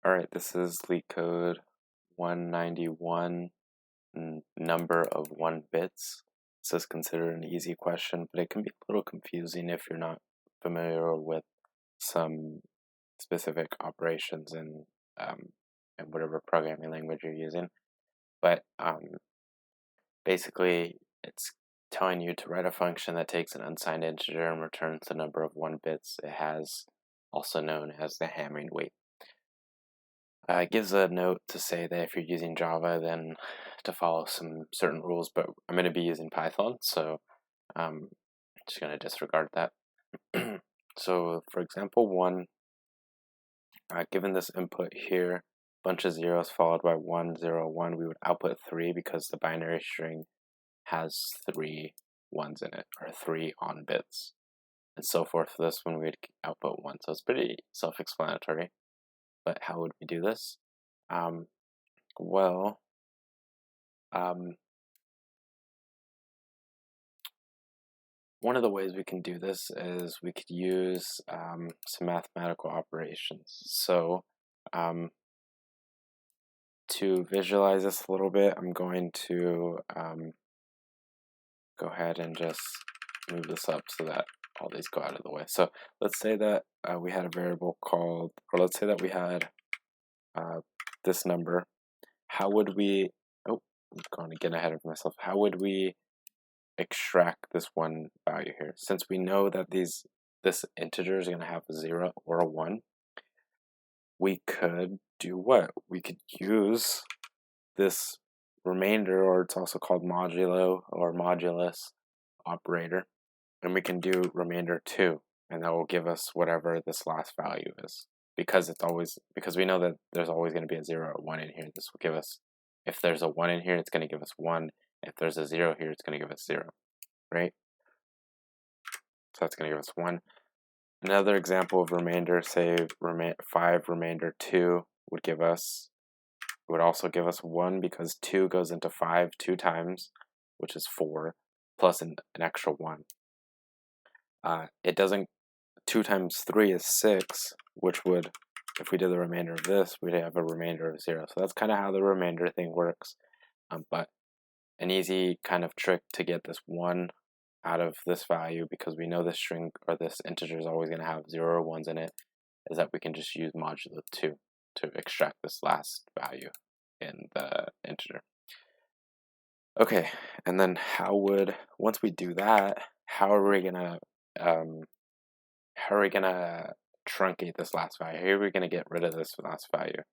Alright, this is LeetCode 191, number of 1 bits. This is considered an easy question, but it can be a little confusing if you're not familiar with some specific operations in whatever programming language you're using. But basically, it's telling you to write a function that takes an unsigned integer and returns the number of 1 bits it has, also known as the Hamming weight. It gives a note to say that if you're using Java, then to follow some certain rules, but I'm going to be using Python, so I'm just going to disregard that. So for example 1, given this input here, bunch of zeros followed by 1, 0, 1, we would output 3 because the binary string has 3 ones in it, or 3 on bits, and so forth. For this one, we'd output 1, so it's pretty self-explanatory. But how would we do this? One of the ways we can do this is we could use some mathematical operations. So to visualize this a little bit, I'm going to go ahead and just move this up so that all these go out of the way. So let's say that we had a variable called, or let's say that we had this number. How would we, I'm going to get ahead of myself. How would we extract this one value here? Since we know that this integer is going to have a 0 or a 1, we could do what? We could use this remainder, or it's also called modulo or modulus operator, and we can do remainder 2, and that will give us whatever this last value is. Because we know that there's always going to be a 0 or 1 in here, this will give us, if there's a 1 in here, it's going to give us 1. If there's a 0 here, it's going to give us 0, right? So that's going to give us 1. Another example of remainder, say 5 remainder 2 would give us, it would also give us 1 because 2 goes into 5 2 times, which is 4, plus an extra 1. It doesn't, 2 times 3 is 6, which would, if we did the remainder of this, we'd have a remainder of 0. So that's kind of how the remainder thing works. But an easy kind of trick to get this 1 out of this value, because we know this string or this integer is always going to have 0 or 1s in it, is that we can just use modulo 2 to extract this last value in the integer. Okay, and then once we do that, how are we gonna truncate this last value? How are we gonna get rid of this last value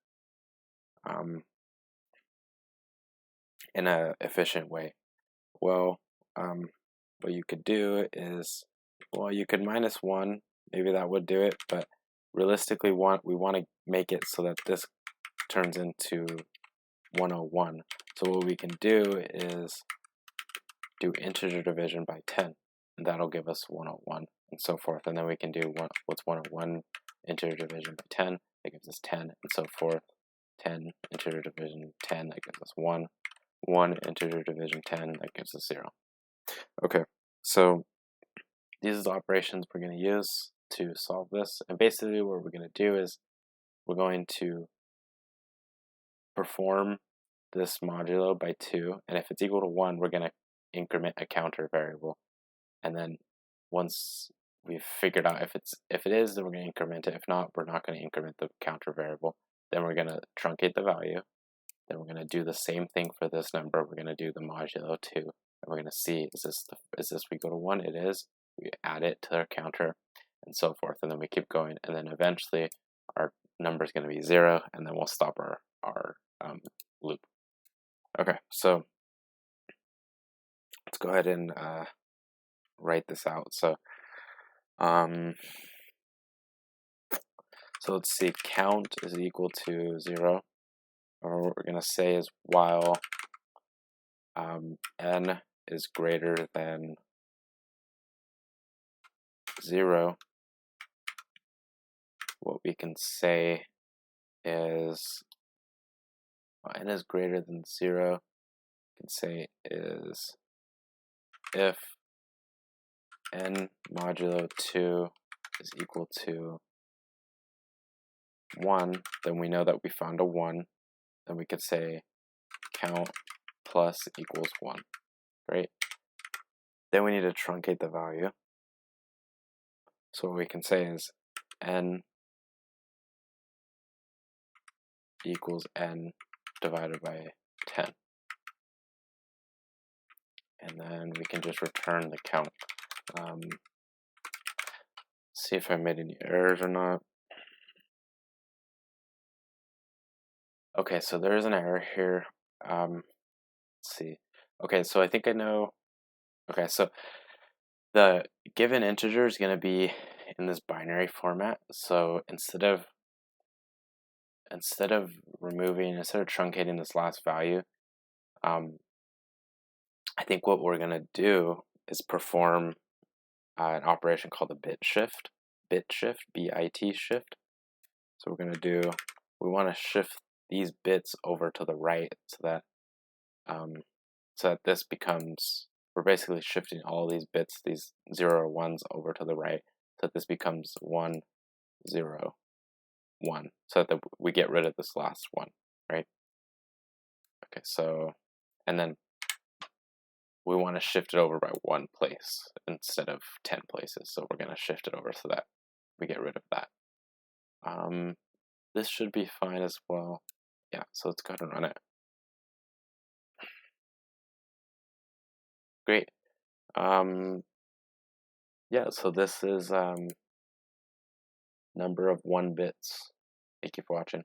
in an efficient way? Well, what you could do is, you could -1, maybe that would do it, but realistically we want to make it so that this turns into 101. So what we can do is do integer division by 10, and that'll give us 101, and so forth. And then we can do what's 101 integer division by 10, that gives us 10, and so forth. 10 integer division 10, that gives us 1. 1 integer division 10, that gives us 0. Okay, so these are the operations we're going to use to solve this. And basically what we're going to do is we're going to perform this modulo by 2, and if it's equal to 1, we're going to increment a counter variable. And then once we've figured out if it is, then we're going to increment it. If not, we're not going to increment the counter variable. Then we're going to truncate the value. Then we're going to do the same thing for this number. We're going to do the modulo 2, and we're going to see, is this equal to 1? It is. We add it to our counter, and so forth, and then we keep going, and then eventually our number is going to be 0, and then we'll stop our loop. Okay, so let's go ahead and write this out. So let's see, count is equal to 0, or what we're going to say is while n is greater than 0, what we can say is, n is greater than 0, we can say is if n modulo 2 is equal to 1, then we know that we found a 1. Then we could say count plus equals 1, right? Then we need to truncate the value. So what we can say is n equals n divided by 10. And then we can just return the count. See if I made any errors or not. Okay, so there is an error here. Let's see. Okay, so I think I know. Okay, so the given integer is going to be in this binary format. So instead of truncating this last value, I think what we're going to do is perform an operation called a bit shift, B-I-T shift. So we're going to do, we want to shift these bits over to the right so that this becomes, we're basically shifting all these bits, these 0 or 1s over to the right, so that this becomes 1, 0, 1, so that we get rid of this last one, right? Okay, so, and then we want to shift it over by 1 place instead of 10 places, so we're going to shift it over so that we get rid of that. This should be fine as well. Yeah, so let's go ahead and run it. Great. Yeah, so this is number of 1 bits. Thank you for watching.